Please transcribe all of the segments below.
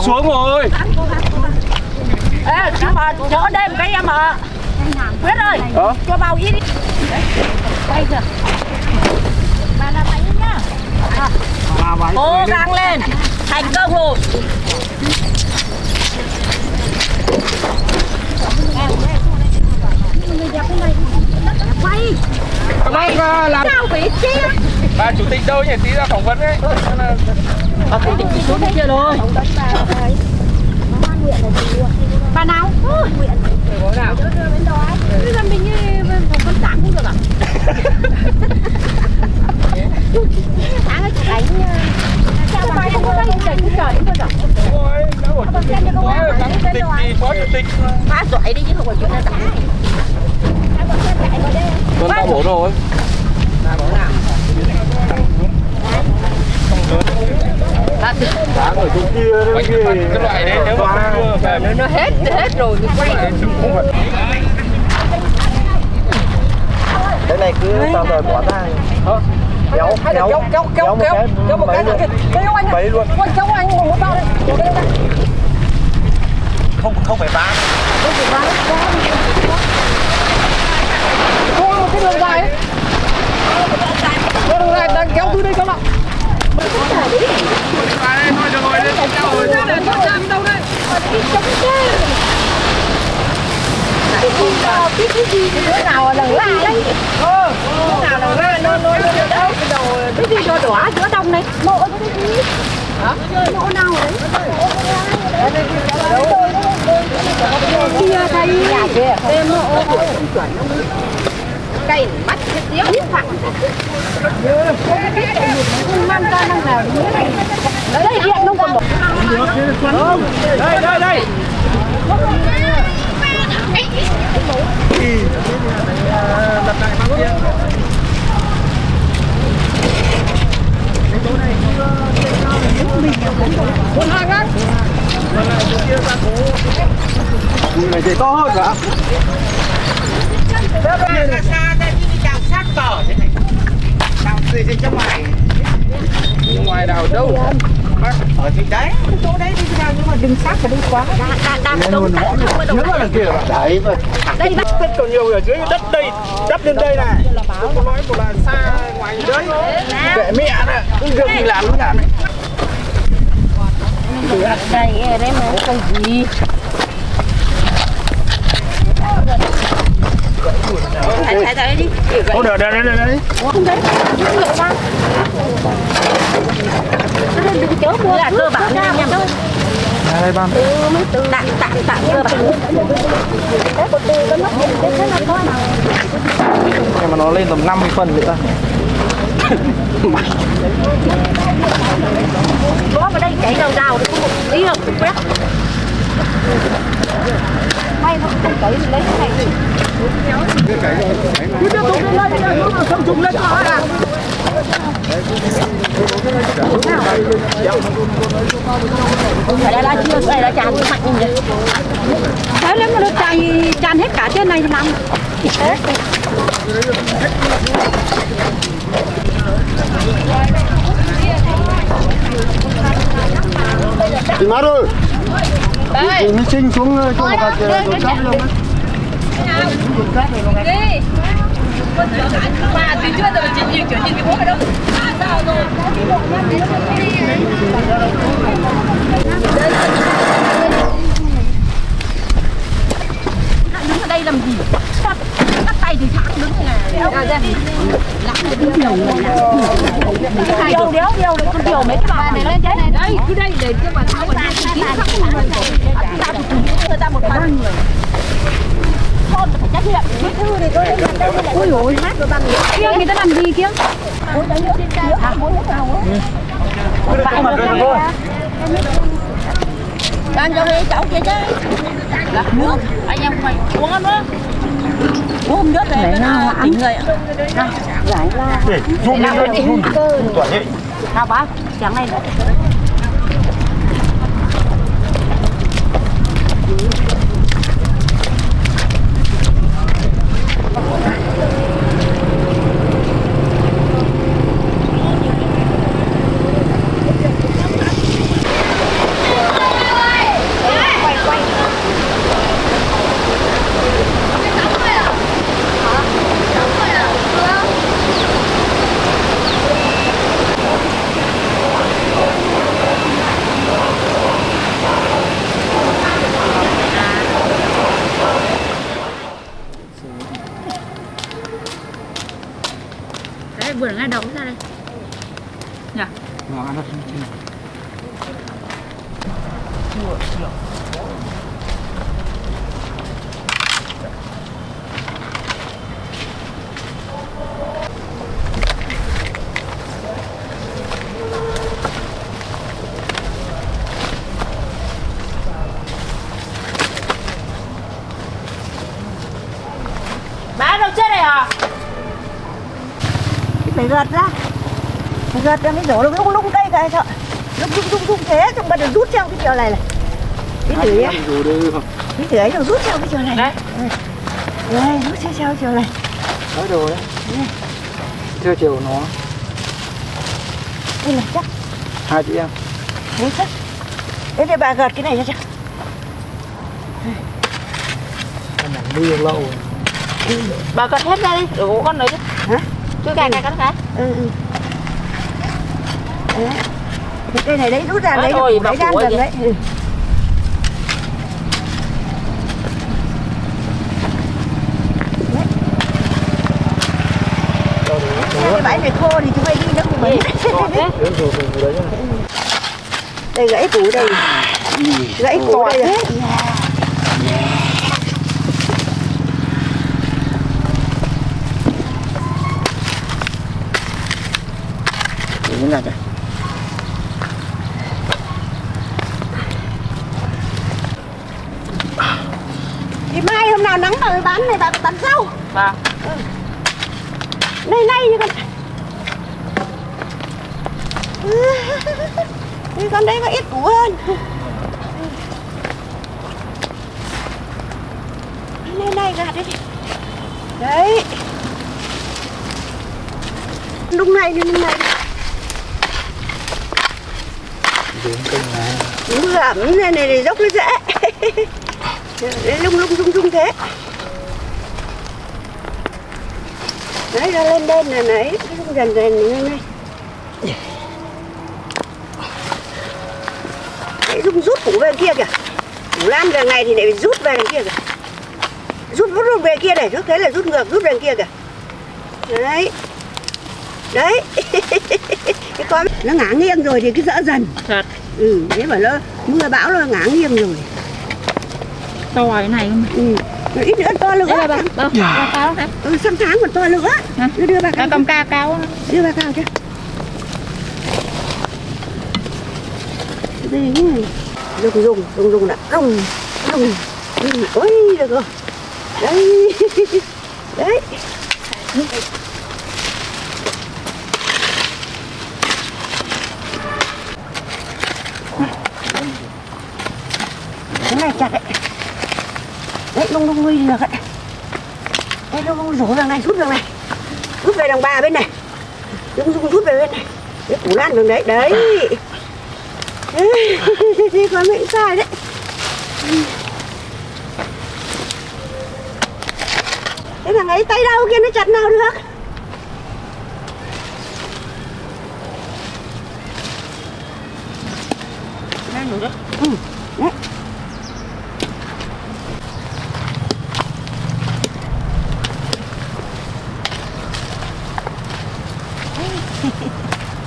xuống rồi. Ê, nhưng mà chở đêm cái em ạ. Quyết ơi, cho bao ý đi. Đây kìa. Bà là bánh nhá. Cố gắng lên, thành công rồi. Các bác làm Sao bị chia? bà chủ tịch đâu nhỉ, tí ra phỏng vấn đấy. Bà chủ tịch xuống thế kia rồi. Bà nào? Bà nào? Bây giờ mình như phỏng vấn sáng cũng được à? Sáng ấy đánh sao bà không có đây trời cứ trời đến rồi. Ôi, đã ổn. Có chủ tịch thì phó chủ tịch. Phá giỏi đi chứ không phải chuyện là giải. Tuấn ta bổ rồi. Đá ở chỗ kia đấy kìa. Cái loại đấy nếu mà không về Nó hết rồi thì quay. Cái này cứ tao rồi bỏ ra. Kéo một cái nữa. Kéo anh. Bấy luôn. Kéo anh một bao đây. Không phải bán. Không phải bán. Thôi một cái đường dài ấy. Đường dài đang kéo từ đây các bạn. thôi được rồi, lên cao rồi. Đâu đây? Cái gì đứa nào đằng la đấy. Đứa nào đằng la nó đâu cái đầu cái gì đỏ đỏ giữa đông này. Mộ cái gì? Hả? Mộ nào đấy? Kia đây. Nhà kia. Em mộ của không chuẩn không? Cây mắt hết tiếng phẳng. Không mang ra năng nào đấy điện không còn được. Đây. Lật lại bằng kia. Bốn hàng á. Lật lại chỗ kia ra cố. Nhìn này thì to hơn cả. Xa ra đi đào sát bờ thế này. Đào gì trong ngoài. Ngoài đào đâu? Ở thì đấy, chỗ đấy đi đào nhưng mà đừng sát vào đây quá. Đang đông tại không có đông. Nhớ là kia bạn. Đấy mà. Đây bắt Đất còn nhiều ở dưới đất đây, đất lên đây này. Không có nói một là xa ngoài đấy. Kệ mẹ nè, cứ việc mình làm lúc nào đấy. đây đấy mà cái gì? Thải đây đi. Không được, đây. Không đấy. Đừng chớ mua là cơ bản nha em. Đây ban. Tạm cơ bản. Nhưng mà nó lên tầm 50 phần nữa. Có vào đây cái đầu rào thì có một tí không quét. May nó không tới thì lấy cái này đi. Cứ tiếp tục lên, không trùng lên thôi à. Đây là chưa, đây là tràn mạnh như vậy. Thế nếu mà nó tràn hết cả trên này thì làm. Chị Mát ơi. Chị Mỹ Trinh xuống cho một hạt đồn cát luôn đấy. Đồn cát này nó Đi. Mà từ trước giờ chị nhìn kiểu nhìn cái bố ở đâu? Sao rồi? Đứng ở đây làm gì? Cắt tay thì thẳng đứng này. Đeo con điều mấy cái bà này lên trên này đây cứ đây để cho bà tháo ra kiếm khắc người ta một phần thôn phải trách nhiệm bí thư này tôi ôi ôi mát rồi bằng kia người ta làm gì kia muốn đấy trên cây muốn nước nào đang cho đi cháu kia chứ là nước anh em mày uống ăn nữa uống nước này nó tỉnh người ạ giải ra để run lên run tuần ấy. sao bác chẳng này phải gợt ra. Phải gợt ra mới đổ được lung cây cái sợ. Lung thế xong bắt đầu rút theo cái chiều này này. Cái thử ấy. Cái thử ấy rồi rút theo cái chiều này. Đấy. Đây, rút theo chiều này. Nói rồi đấy. Theo chiều nó. Đây là chắc. Hai chị em. Đấy chắc. Đây để bà gợt cái này cho chắc. Đi được lâu rồi. Bà gợt hết ra đi, đổ con nữa chứ. Hả? Chứ cái cắt cái. Đấy. Cây này đấy rút ra đấy, đấy đang gần đấy. Cái bãi này khô thì chúng mày đi nó cũng bẩn. Đây gãy củ đây. Gãy củ đây rồi. Như này kìa. Thì mai hôm nào nắng mà bán này bà bán rau. Vâng. Nay như con. Thì con đấy có ít củ hơn. Nay gạt đấy. Đấy. Lúc này. Mưa ẩm này dốc nó dễ. Đấy, lung thế. Đấy, ra lên đây là nấy, rung dần như này. Đấy, rung rút củ về kia kìa. Củ lan về ngày thì lại rút về đằng kia kìa. Rút về kia này, rút thế là rút ngược, rút về đằng kia kìa. Đấy. Đấy. Cái con nó ngả nghiêng rồi thì cứ dỡ dần. Thật. Thế bảo nó mưa bão nó ngả nghiêng rồi. To cái này không? Rồi ít nữa to nữa. Đây là bà cao hả? Sang tháng còn to nữa. Đưa bà cao. Cầm cao. Đưa bà cao chứ. Đây rung đã. Rung. Ôi được rồi. Đấy. Đấy. Cái này chặt đấy. Đấy, lung nguy được đấy. Đây, lung rổ đằng này, rút đằng này. Rút về đằng 3 bên này. Rút về bên này. Cái củ lan đằng đấy, đấy. Đấy, con bị sai đấy. Thế thằng ấy tay đâu kia nó chặt nào được. Đang được đấy. Đấy.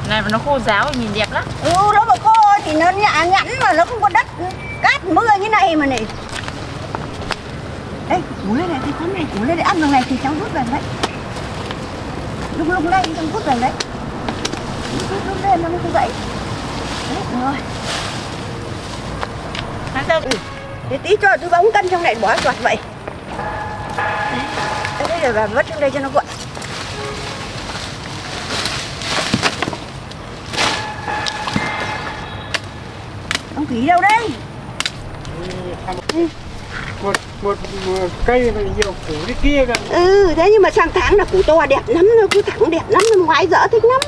Này mà nó khô ráo thì nhìn đẹp lắm. Nó mà khô thì nó nhẵn mà nó không có đất cát mưa như này mà này. Đây, củ lên này, cái con này, củ lên để ăn đằng này thì cháu rút về đấy. Lung lên, cháu rút về đấy. Rút lên nó không gãy. Đấy, rồi. Thế tí cho tôi bóng cân trong này bỏ toạt vậy. Đấy, đây là vất trong đây cho nó gọn. Ông Thủy đâu đây? Một cây mà nhiều củ cái kia kìa. Thế nhưng mà sang tháng là củ to đẹp lắm, nó cứ thẳng đẹp lắm, năm ngoái dở thích lắm.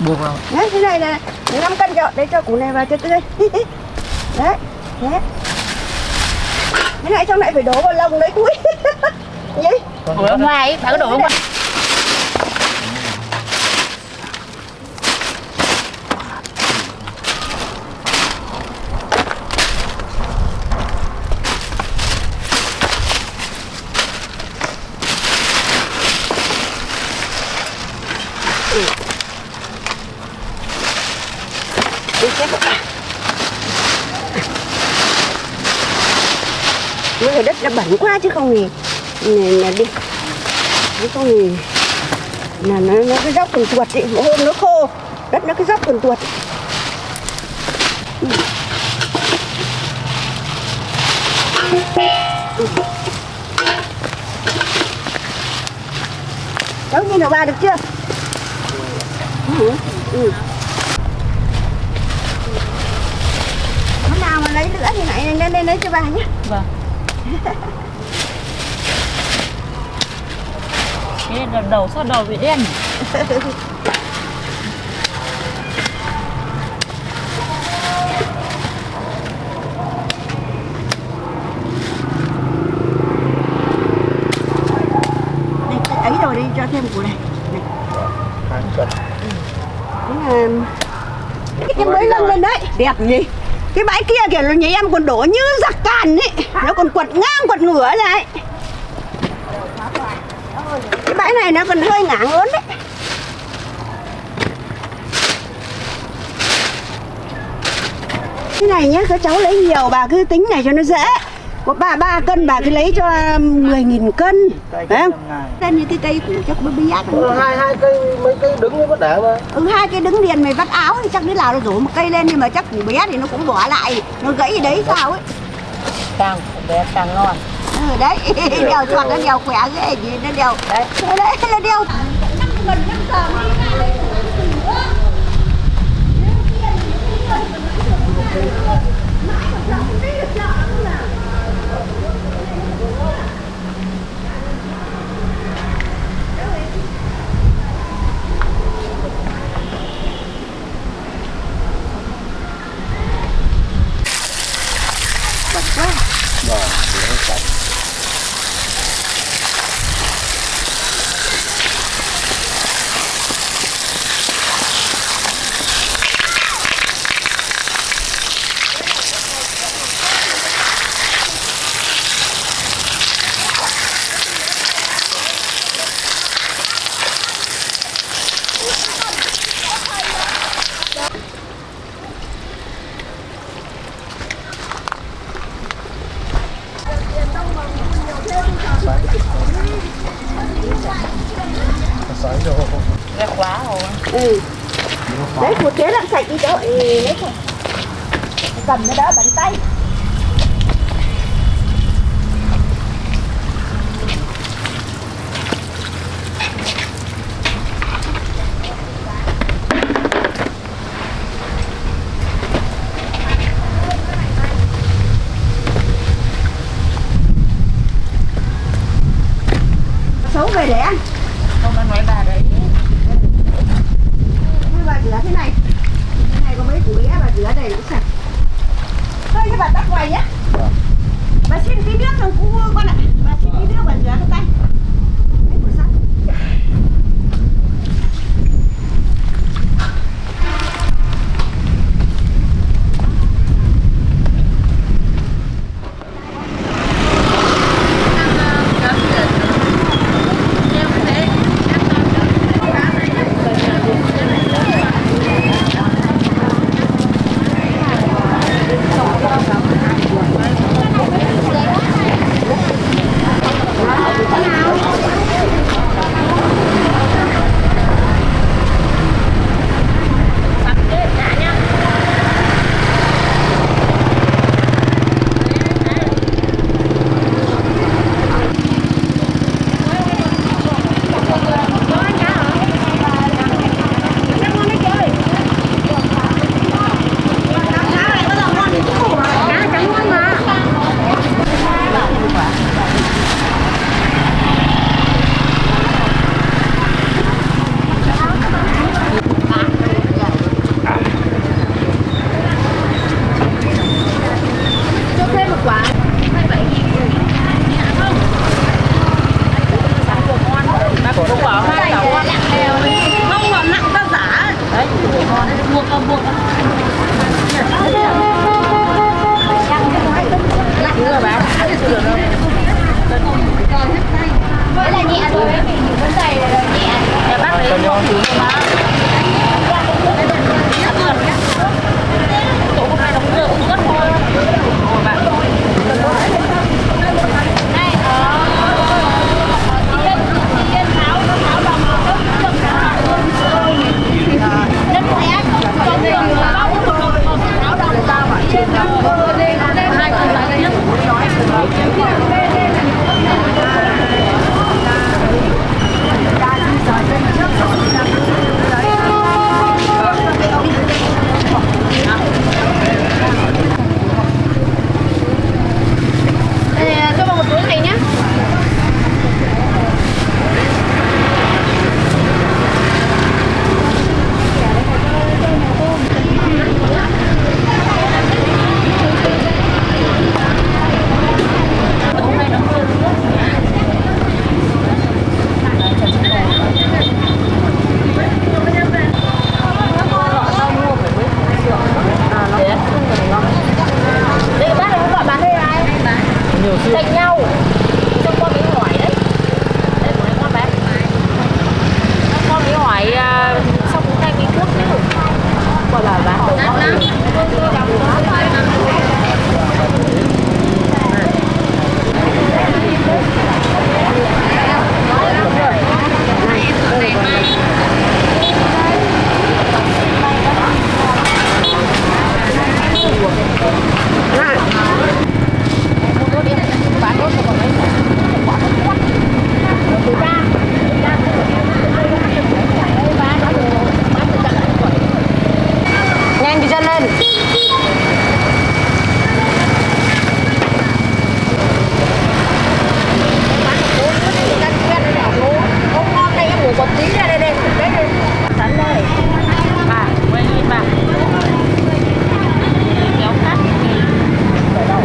Buộc vào. Đấy, thế này là 5 cân cho, đấy cho củ này vào cho tươi. Đấy, thế. Thế này trong này phải đổ vào lồng đấy cuối. Gì? Đổ ở ngoài ấy, bà có đổ ở ngoài. Cái đất nó bẩn quá chứ không thì là đi. Chứ không thì là nó cái dốc còn tuột ấy, một hôm nó khô, đất nó cái dốc còn tuột. Cháu nhìn nào bà được chưa? Hôm nào mà lấy nữa thì lại lên lấy cho bà nhé. Vâng. Thế là đầu sao đầu bị đen. Ấy rồi đi cho thêm củ này. Cái mới lưng lên đấy, đẹp nhỉ. Cái bãi kia kìa là nhà em còn đổ như giặc càn ấy, nó còn quật ngang quật ngửa lại. Cái bãi này nó còn hơi ngả ngớn đấy. Cái này nhá, các cháu lấy nhiều bà cứ tính này cho nó dễ. Có 3 cân bà cứ lấy cho 10.000 cân. Phải không? Cân như cái cây củ chắc mới bí ác. Hai cây, mấy cây đứng mới có để mà. 2 cây đứng liền mày vắt áo thì chắc đứa nào nó rủ một cây lên nhưng mà chắc củ bé thì nó cũng bỏ lại. Nó gãy đấy sao ấy. Càng bé càng ngon. Đấy, đèo chuột nó đèo khỏe ghê gì nó đèo. Đấy, nó đèo. Ra quá rồi. Đấy, một thế làm sạch đi cháu. Cầm nó đỡ bẩn tay. Xấu về để ăn. Không ăn nói bà đấy. Bà rửa thế này. Thế này có mấy củ bé bà rửa đây nó sạch. Thôi như bà tắt quầy nhá. Bà xin tí nước thằng cu con ạ. Bà xin tí nước bà rửa cái tay. Đấy củ sắt. cạnh nhau. Trong con mới hỏi đấy. Đây của con bé. Con mới hỏi xong cái cái thuốc đấy. Còn là bán đồ ngon lắm. Nhanh đi chân lên. Không ngon đây em ngủ một tí ra đây đây. Đấy sẵn đây. Bà, quay lên bà. Kéo cắt. Ở đâu?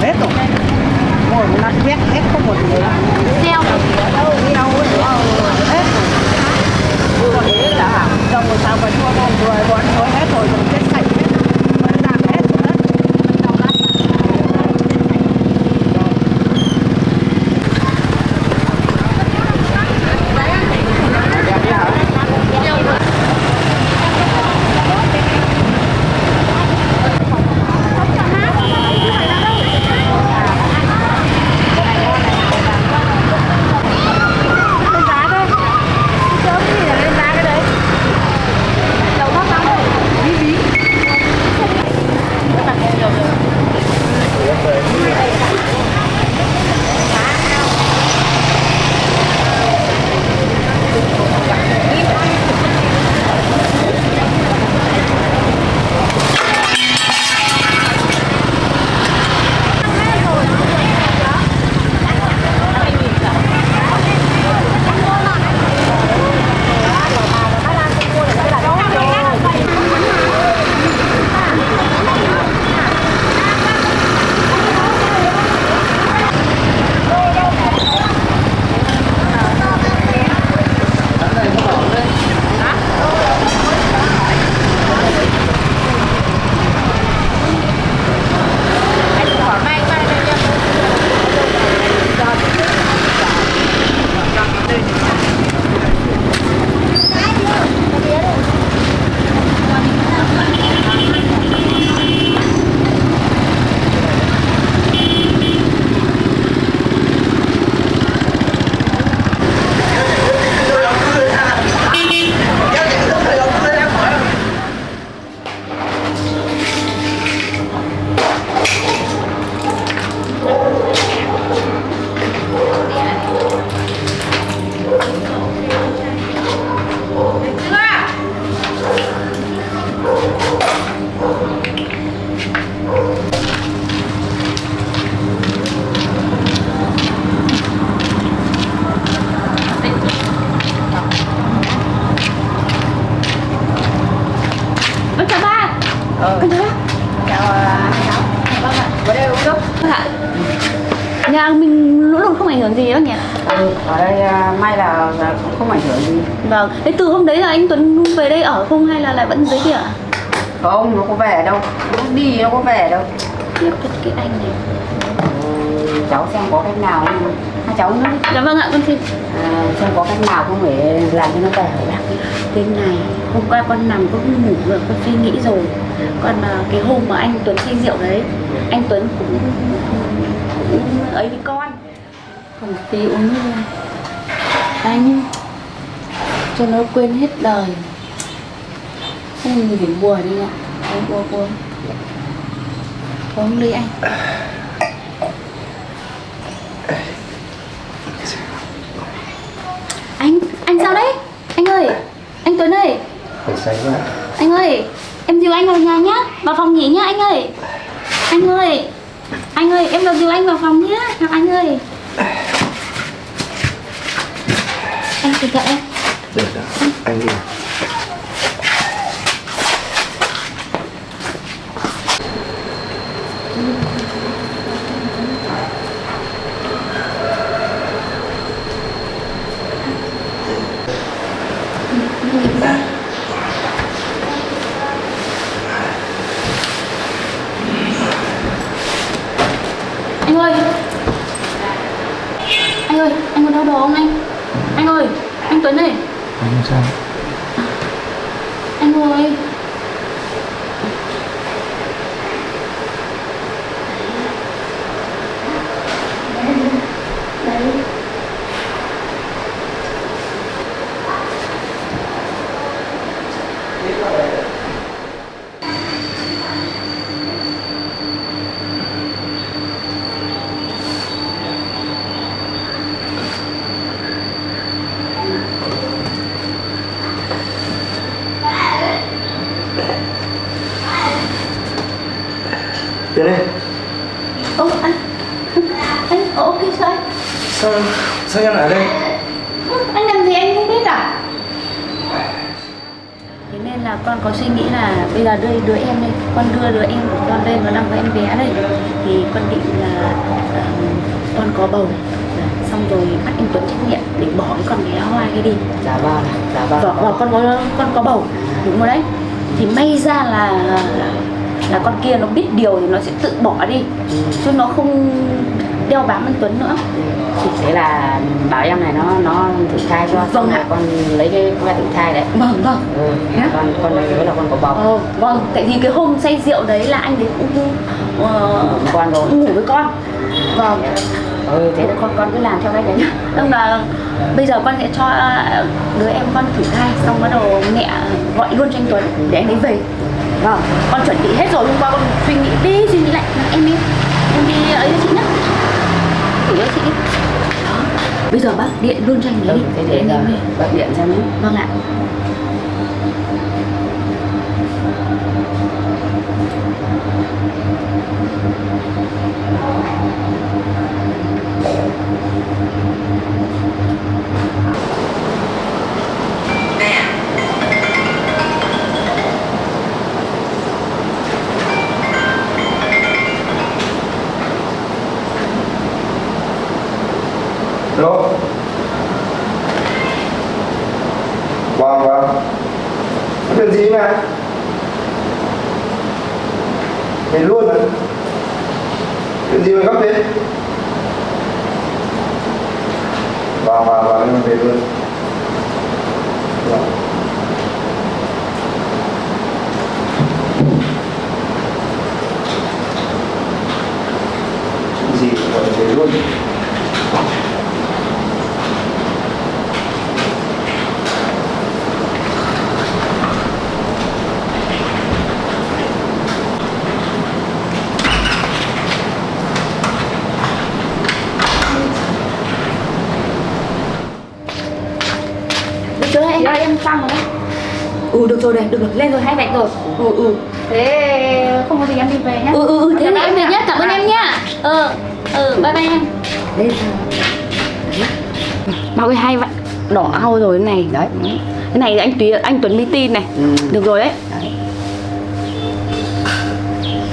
Hết rồi. Ngồi một lát quét hết không một người. Đeo Đâu đi đâu nữa. Hết rồi. Còn đấy là hả? Xong rồi sao phải thua non rồi bọn nói hết rồi rồi chết sạch hết. Nó làm hết rồi đấy. Đâu lát Nhà mình lũ lụt không ảnh hưởng gì bác nhỉ? Ở đây may là không ảnh hưởng gì. Vâng, thế từ hôm đấy là anh Tuấn về đây ở không hay là lại vẫn dưới kia ạ? Không, nó có về đâu. Lúc đi nó có về đâu. Tiếp thật cái anh này. Cháu xem có cách nào không? Hai cháu nữa. Dạ vâng ạ, con xin. Xem có cách nào không để làm cho nó về. Cái này, hôm qua con nằm con ngủ rồi, con suy nghĩ rồi. Còn cái hôm mà anh Tuấn say rượu đấy, anh Tuấn cũng ấy với con. Còn tí uống như anh cho nó quên hết đời. Không gì phải buồn đi ạ. Buồn. Uống đi anh. Anh sao đấy? Anh ơi, anh Tuấn ơi. Phải say quá. Anh ơi, em dìu anh vào nhà nhá, vào phòng nghỉ nhá anh ơi. Anh ơi, em dìu anh vào phòng nhá, anh ơi. Anh cẩn thận em. Được đó, anh đi. Anh có đau đầu không anh? Anh ơi, anh Tuấn ơi. Anh sao? Anh ơi. Tiến đi. Anh ok sao anh? Sao em lại ở đây? Anh làm gì anh không biết à? Thế nên là con có suy nghĩ là bây giờ đưa em đây, con đưa đứa em của con đây, nó đang có em bé đây, thì con định là con có bầu, xong rồi bắt anh Tuấn trách nhiệm để bỏ cái con bé Hoài kia đi. Dạ vâng. Con có bầu, đúng rồi đấy. Thì may ra là con kia nó biết điều thì nó sẽ tự bỏ đi, chứ nó không đeo bám anh Tuấn nữa. Thế là bảo em này nó thử thai cho. Vâng ạ. Con lấy cái que thử thai đấy. Vâng. Con nhớ là con có bầu. Vâng, tại vì cái hôm say rượu đấy là anh đấy cũng con rồi ngủ với con. Vâng. Thế là con cứ làm theo cái đấy nhá. Tức là bây giờ con sẽ cho đứa em con thử thai, xong bắt đầu mẹ gọi luôn cho anh Tuấn để anh ấy về. Vâng, con chuẩn bị hết rồi, hôm qua con suy nghĩ lại, em đi ấy cho chị nhá, thử cho chị đi. Đó, bây giờ bác điện luôn cho anh ấy đi. Thế để giờ bác điện cho nhé. Vâng ạ. Alo. Vâng. Có chuyện gì mà? Về luôn à? Chuyện gì mà gấp thế? Vâng, em về luôn. Vâng. Chuyện gì mà về luôn? Em xong rồi đấy. Được rồi, lên rồi, 2 vạch rồi. Thế không có gì em đi về nhá. Thế thì em về nhá, cảm ơn em nhá. Bye bye em. Bao cái 2 vạch đỏ au rồi cái này. Đấy. Cái này anh Tuấn mới tin này. Được rồi đấy.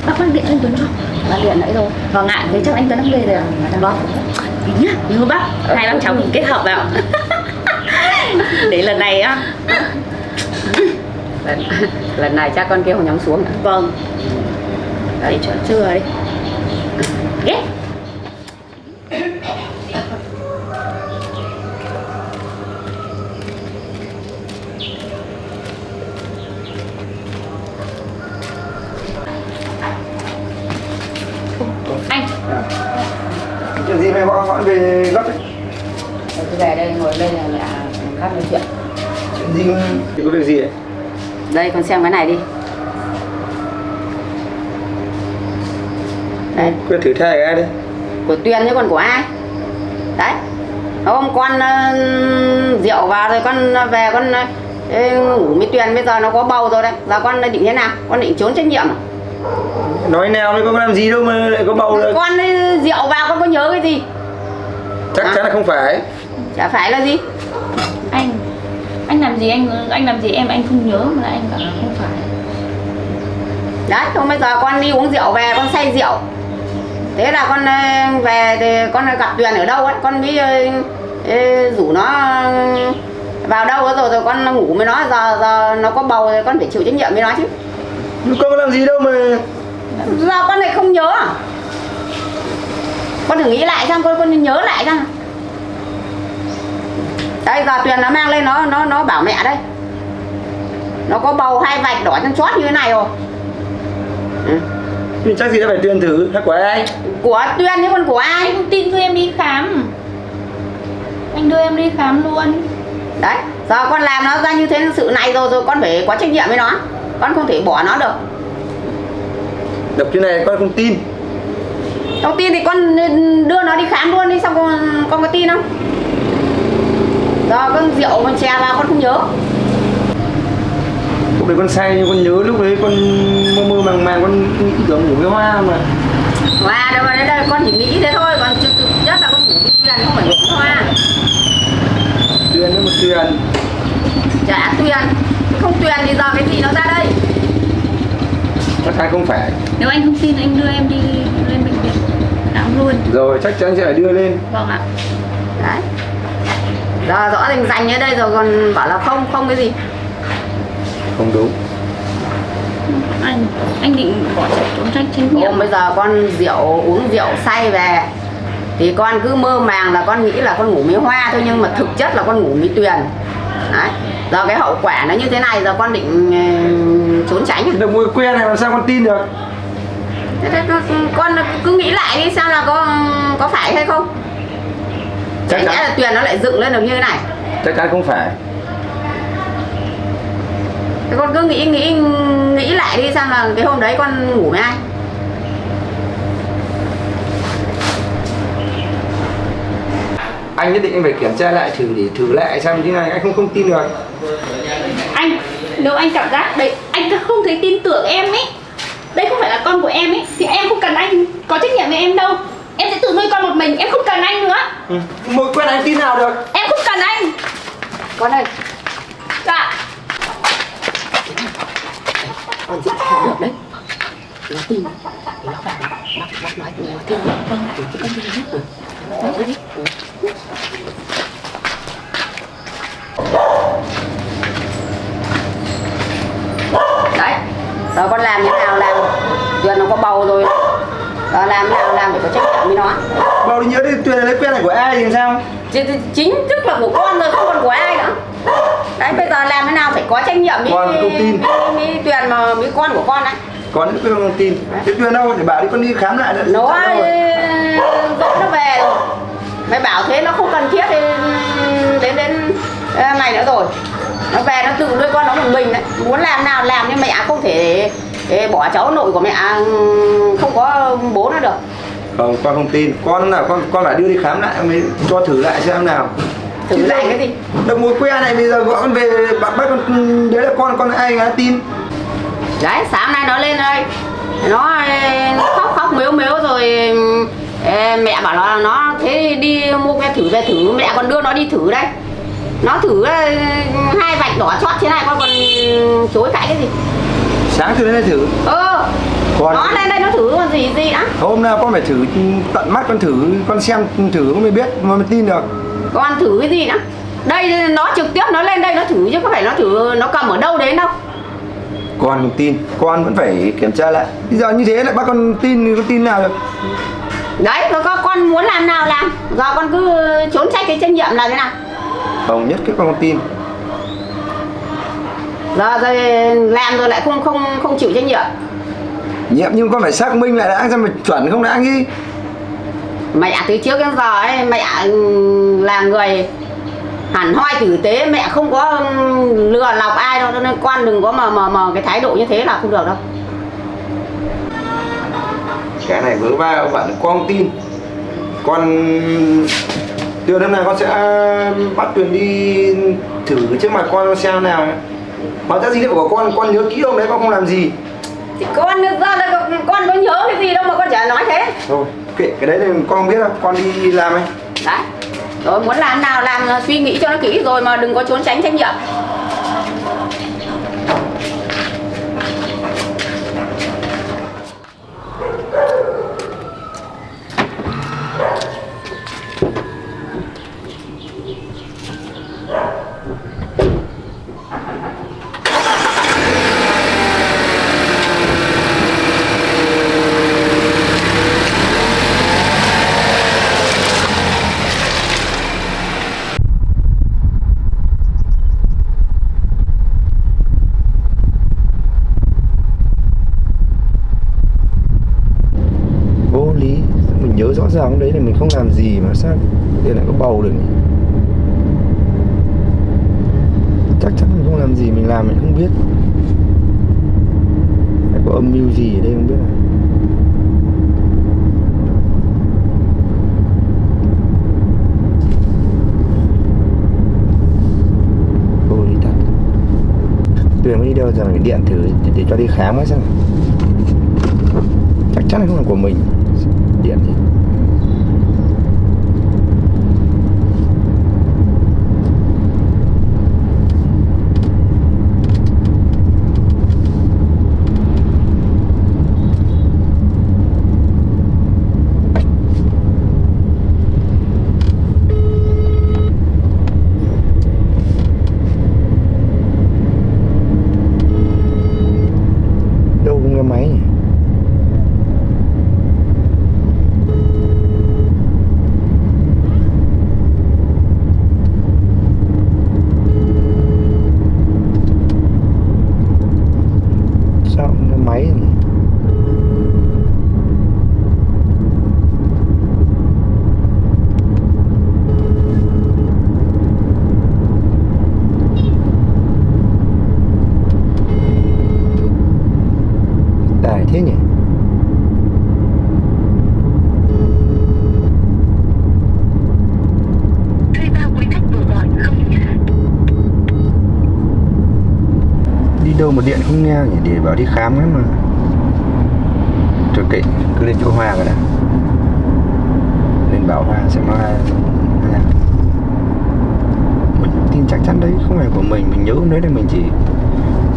Bác điện anh Tuấn cho. Bác điện nãy rồi. Vâng ạ, thế chắc anh Tuấn đang về rồi. Vâng. Nhá, nhớ bác. Hai bác cháu cùng kết hợp vào. Để lần này á. Lần này chắc con kêu nhắm xuống. Vâng. Để cho trưa đi. Ghét. Anh. Chuyện gì mà bọn về gấp đấy? Cứ về đây ngồi đây là mẹ khác nói chuyện. Chuyện gì mà... Thì có việc gì ấy? Đây con xem cái này đi. Đấy. Quyền thử thai của ai đây? Của Tuyền chứ còn của ai. Đấy. Hôm con rượu vào rồi con về con ngủ với Tuyền, bây giờ nó có bầu rồi đấy. Giờ con định thế nào? Con định trốn trách nhiệm à? Nói nào đấy, con có làm gì đâu mà lại có bầu rồi. Con rượu vào con có nhớ cái gì? Chắc chắn là không phải. Chả phải là gì? Anh làm gì anh làm gì em anh không nhớ mà anh bảo là không phải. Đấy, không bây giờ con đi uống rượu về con say rượu. Thế là con về thì con gặp Tuyền ở đâu ấy, con mới rủ nó vào đâu rồi con ngủ với nó, giờ nó có bầu thì con phải chịu trách nhiệm với nó chứ. Con có làm gì đâu mà. Giờ con lại không nhớ à? Con thử nghĩ lại xem, con nhớ lại xem. Đây giờ Tuyền nó mang lên nó bảo mẹ đây. Nó có bầu 2 vạch đỏ chân chót như thế này rồi. Nhưng chắc gì đã phải Tuyền thử hay của ai? Của Tuyền chứ còn của ai? Anh không tin đưa em đi khám. Anh đưa em đi khám luôn. Đấy, giờ con làm nó ra như thế sự này rồi con phải có trách nhiệm với nó. Con không thể bỏ nó được. Đọc cái này con không tin. Không tin thì con đưa nó đi khám luôn đi, xong con có tin không? Giờ con rượu con chè vào con không nhớ. Lúc đấy con say nhưng con nhớ lúc đấy con mơ màng con nghĩ tưởng ngủ với Hoa mà. Hoa đâu mà đây con chỉ nghĩ thế thôi, còn thực chất là con ngủ với Tuyền không phải ngủ với Hoa. Tuyền nó một Tuyền. Chả Tuyền, không Tuyền thì giờ cái gì nó ra đây? Chắc chắn không phải. Nếu anh không tin anh đưa em đi lên bệnh viện khám luôn. Rồi chắc chắn sẽ phải đưa lên. Vâng ạ. Đấy. Giờ rõ rành ở đây rồi còn bảo là không cái gì. Không đúng. Anh định bỏ chạy trốn trách nhiệm. Bây giờ con uống rượu say về thì con cứ mơ màng là con nghĩ là con ngủ với Hoa thôi, nhưng mà thực chất là con ngủ với Tuyền. Đấy. Giờ cái hậu quả nó như thế này, giờ con định trốn tránh. Được mùi quen này làm sao con tin được? Thế con cứ nghĩ lại đi xem là có phải hay không. Chắc chắn là Tuyền nó lại dựng lên được như thế này. Chắc chắn không phải. Thế con cứ nghĩ lại đi xem là cái hôm đấy con ngủ với ai. Anh nhất định anh phải kiểm tra lại thử lại xem thế này, anh không tin được. Anh, nếu anh cảm giác đấy, anh không thấy tin tưởng em ấy, đây không phải là con của em ấy, thì em không cần anh có trách nhiệm với em đâu. Em sẽ tự nuôi con một mình, em không cần anh nữa. Mối quen anh tin nào được? Em không cần anh. Con ơi. Dạ. Con sẽ hiểu được đấy. Nó tin. Nó vào. Nó nói nó tin. Vâng, con tin hết. Nói đi. Đấy. Giờ con làm như thế nào làm? Tuyền nó có bầu rồi. Giờ làm thế nào làm để có trách nhiệm với nó. Bầu thì nhớ đi, Tuyền là lấy quen này của ai thì làm sao? Chính thức là của con rồi, không còn của ai nữa. Đấy, bây giờ làm thế nào phải có trách nhiệm với Tuyền mà với con của con đấy. Con cũng không tin. Thế Tuyền đâu để bảo đi con đi khám lại. Nó dỗ nó về rồi. Mày bảo thế nó không cần thiết thì đến mày nữa rồi. Nó về nó tự nuôi con nó một mình đấy. Muốn làm nào làm, nhưng mẹ không thể bỏ cháu nội của mẹ không có bố nó được. Không, con không tin. Con nào con phải đưa đi khám lại mới cho thử lại xem nào. Thử lại cái gì? Được mối quen này bây giờ gọi con về bắt con đấy là con ai mà tin. Đấy, sáng nay nó lên đây. Nó khóc mếu rồi mẹ bảo nó thế đi mua que thử về thử, mẹ còn đưa nó đi thử đây. Nó thử 2 vạch đỏ chót thế này con còn chối cãi cái gì. Sáng từ lên thử. Còn nó lên đây nó thử còn gì đã. Hôm nào con phải thử tận mắt, con thử, con xem thử mới biết mới tin được. Con thử cái gì nữa? Đây nó trực tiếp nó lên đây nó thử chứ có phải nó thử nó cầm ở đâu đến đâu. Con không tin, con vẫn phải kiểm tra lại. Bây giờ như thế lại bác con tin thì con tin nào được. Đấy, rồi con muốn làm nào làm. Giờ con cứ trốn trách cái trách nhiệm là thế nào. Không, nhất cái con không tin. Giờ làm rồi lại không chịu trách nhiệm. Nhiệm nhưng con phải xác minh lại đã xem mà chuẩn không đã gì. Mẹ từ trước đến giờ ấy, mẹ là người hẳn hoi tử tế, mẹ không có lừa lọc ai đâu, nên con đừng có mà cái thái độ như thế là không được đâu. Cái này vớ va bạn con tin. Con từ hôm nay con sẽ bắt Tuyền đi thử trước mặt con xem nào. Hóa ra gì đấy của con nhớ kỹ không đấy, con không làm gì. Thì con ra là con có nhớ cái gì đâu mà con chả nói thế. Thôi, kệ cái đấy thì con không biết đâu, con đi làm ấy. Đấy. Rồi muốn làm nào làm, suy nghĩ cho nó kỹ rồi mà đừng có trốn tránh trách nhiệm. Vô lý, mình nhớ rõ ràng đấy là mình không làm gì mà sao để lại có bầu được nhỉ? Chắc chắn mình không làm gì, mình làm mình không biết. Hay có âm mưu gì ở đây không biết à? Vô lý thật. Tuyền mới đi đâu giờ mình điện thử để cho đi khám ấy xem. Chắc chắn là không là của mình. Điện thì đâu không có máy nhỉ? Máy này. Tài thế nhỉ? Đi đâu mà điện không nghe nhỉ, để bảo đi khám ấy mà. Thôi kệ, cứ lên chỗ Hoa rồi đã. Lên bảo Hoa xem nó là mình tin chắc chắn đấy không phải của mình nhớ hôm đấy là mình chỉ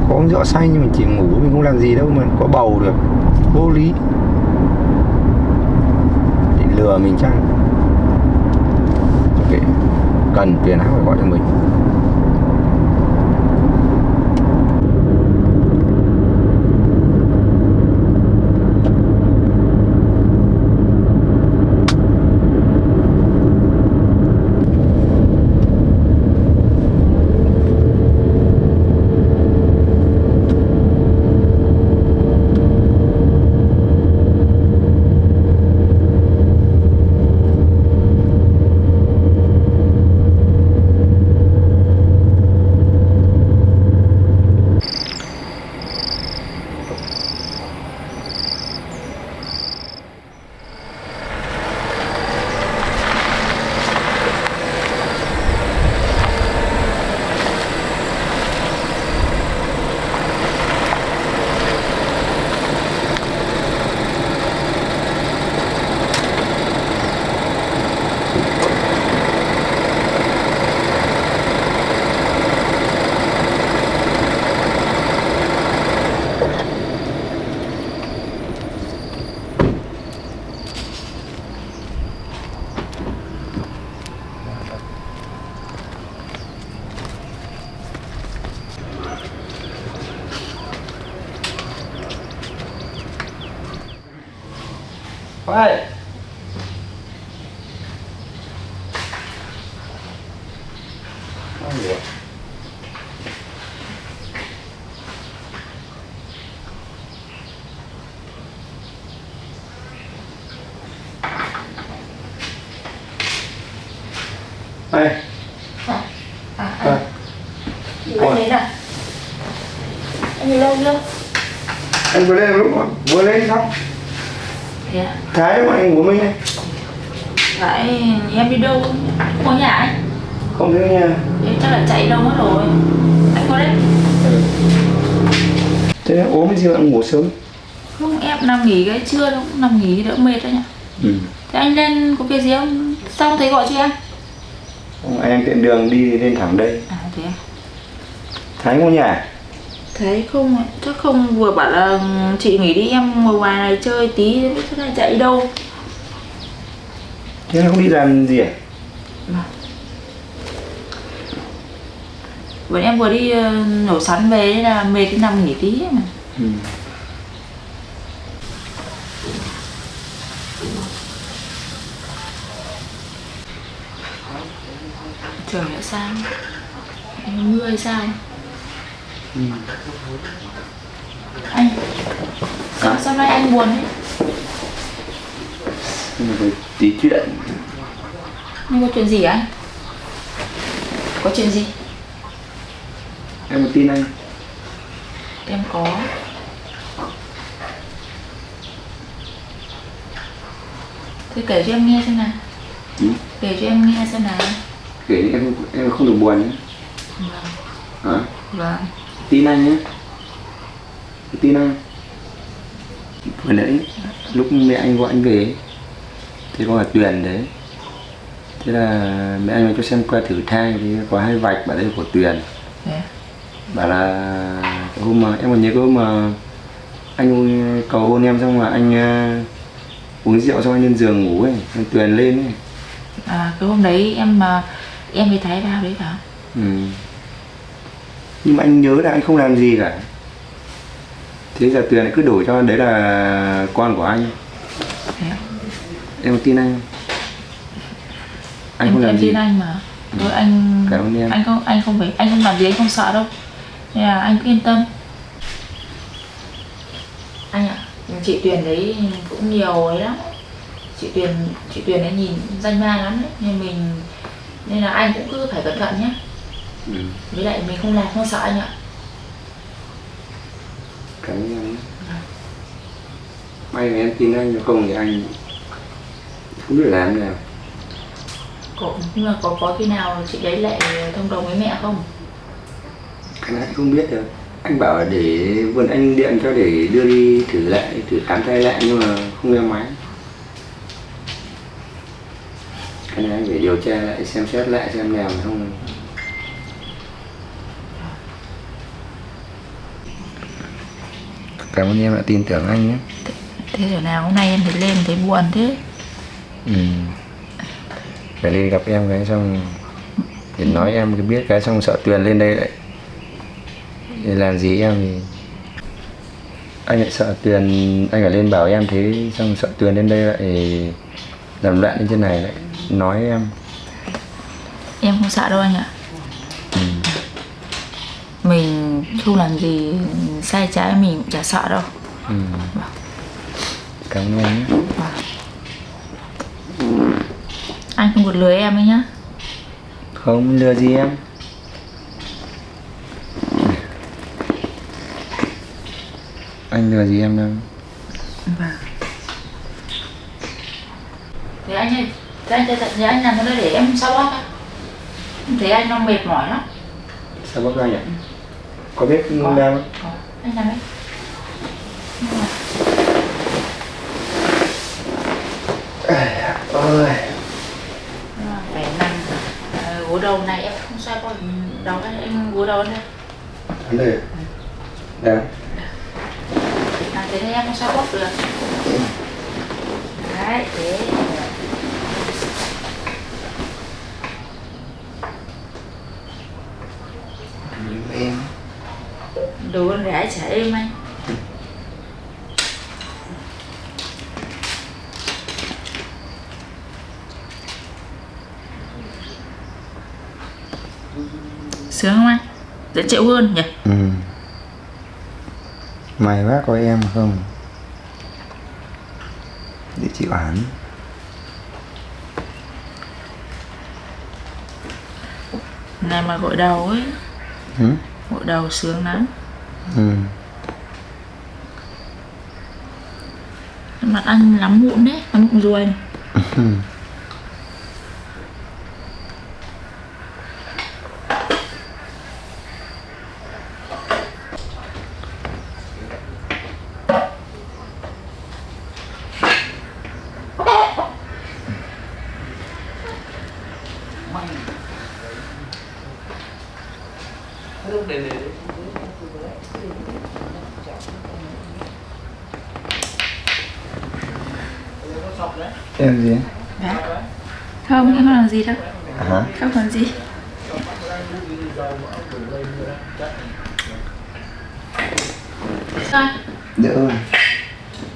có uống rượu say nhưng mình chỉ ngủ, mình không làm gì đâu mà có bầu được. Vô lý. Định lừa mình chăng? Thôi kệ, cần tiền áo phải gọi cho mình. Ôi. Đây. Anh đến à? Anh lên chưa? Anh vừa lên lúc mà vừa lên xong. Thế à? Thái bọn anh của mình này. Tại em đi đâu? Không có nhà ấy. Không thấy nhà. Em chắc là chạy đâu mất rồi. Anh có đấy. Thế nên ốm cái gì mà anh ngủ sớm. Không, em nằm nghỉ cái trưa đâu, nằm nghỉ đỡ mệt đấy nhỉ. Thế anh lên có việc gì không? Xong thấy gọi cho em. Anh đang tiện đường đi lên thẳng đây. À thế à? Thái có nhà. Thấy không ạ, chắc không, vừa bảo là chị nghỉ đi em ngồi ngoài này chơi tí, chắc là chạy đâu. Thế nó không đi làm gì à? Vậy em vừa đi nổ sắn về nên là mệt, đi nằm nghỉ tí mà. Trời đã sao? Em mưa hay sao? Anh sao nay anh buồn đấy? Tí chuyện. Nhưng có chuyện gì anh? Có chuyện gì? Em có tin anh. Em có. Thế kể cho em nghe xem nào. Kể cho em nghe xem nào. Kể em không được buồn nhé. Hả? Vâng. Tin anh nhé. Tin anh. Vừa nãy lúc mẹ anh gọi anh về thì có cả Tuyền đấy. Thế là mẹ anh cho xem qua thử thai thì có 2 vạch bảo đây là của Tuyền. Bảo là cái hôm mà em còn nhớ cái hôm mà anh cầu hôn em xong mà anh uống rượu xong anh lên giường ngủ ấy, anh Tuyền lên ấy. À cái hôm đấy em với Thái vào đấy phải không? Nhưng mà anh nhớ là anh không làm gì cả. Thế giờ Tuyền lại cứ đổi cho đấy là con của anh. Em có tin anh không? Anh không làm gì. Tin anh mà. Thôi anh Cảm ơn em. Anh không làm gì, anh không sợ đâu. Nên là anh cứ yên tâm. Anh ạ, chị Tuyền đấy cũng nhiều ấy lắm. Chị Tuyền ấy nhìn danh ma lắm đấy, nên là anh cũng cứ phải cẩn thận nhé. Với lại mình không làm không sợ anh ạ. Cảm ơn em. May mà em tin anh, không thì anh không biết làm nào. Nhưng mà có khi nào chị đấy lại thông đồng với mẹ không? Cái này anh không biết được. Anh bảo là để vườn anh điện cho để đưa đi thử khám thai lại nhưng mà không nghe máy. Cái này anh phải điều tra lại, xem xét lại xem nào không. Cảm ơn em đã tin tưởng anh nhé. Thế giờ nào hôm nay em thấy lên thấy buồn thế? Phải lên gặp em cái xong để nói em cái biết cái xong sợ Tuyền lên đây lại để làm gì em thì anh lại sợ Tuyền, anh phải lên bảo em thế xong sợ Tuyền lên đây lại làm loạn lên trên này lại nói em. Em không sợ đâu anh ạ. Mình không làm gì sai trái mình cũng chả sợ đâu. Cảm ơn em nhé. Anh không được lừa em ấy nhá. Không lừa gì em. Anh lừa gì em đâu. Thế anh ơi, thế anh làm cái đó để em sao bóp á? Thế anh đang mệt mỏi lắm. Sao bác anh ạ? Có biết làm không? Có, anh làm đấy. Ôi. Phải nằm gối đầu này em không xoay qua đầu anh gối đầu đây. Anh đây. Đây. Thế nên em không xoay bóp được. Đấy, thế. Em. Đồ con gái chả êm anh. Sướng không anh? Dễ chịu hơn nhỉ? May quá có em không? Để chịu hẳn. Này mà gội đầu ấy. Gội đầu sướng lắm. Mặt ăn lắm mụn đấy, lắm mụn ruồi này. Em gì? Không, em không làm gì đâu. Hả? Không làm gì. Rồi, Đỡ hơn.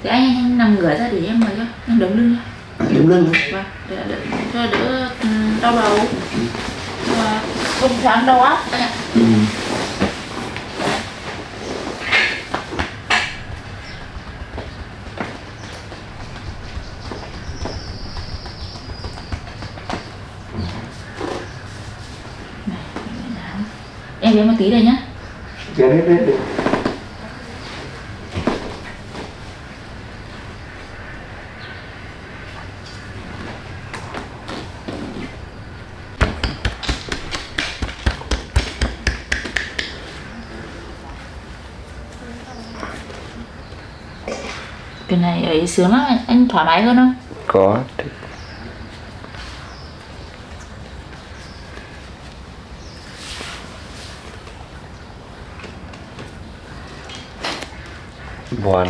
thế anh nằm ngửa ra để em mời cho, em đứng lưng ra. Đứng lưng. Vâng, cho đỡ đau đầu và không thoáng đầu óc anh ạ. Em lấy một tí đây nhá. Đấy. Cái này ấy sướng lắm, anh thoải mái hơn không? Có. Buồn.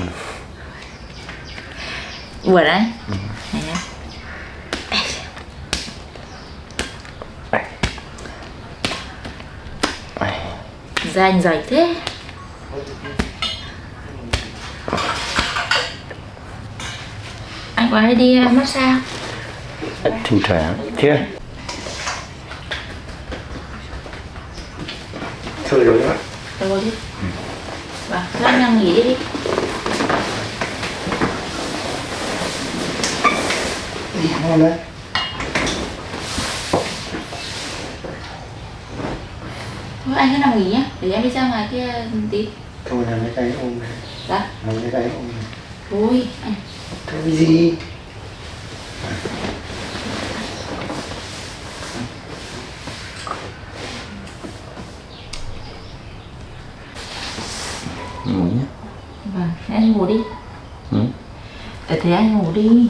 Buồn đấy. Này nhá. Da anh dày thế. Anh có hay đi massage không? Thỉnh thoảng. Chưa? Thôi rồi đó. Rồi đi. Vâng, cho anh nằm nghỉ đi. Đi ngon đấy. Thôi anh cứ nằm nghỉ nhé, để em đi ra ngoài kia tí. Thôi nằm cái ôm này. Dạ. Nằm cái ôm này. Thôi anh. Thôi gì? Ngủ nhé. Vâng, thế anh ngủ đi. Thế anh ngủ đi.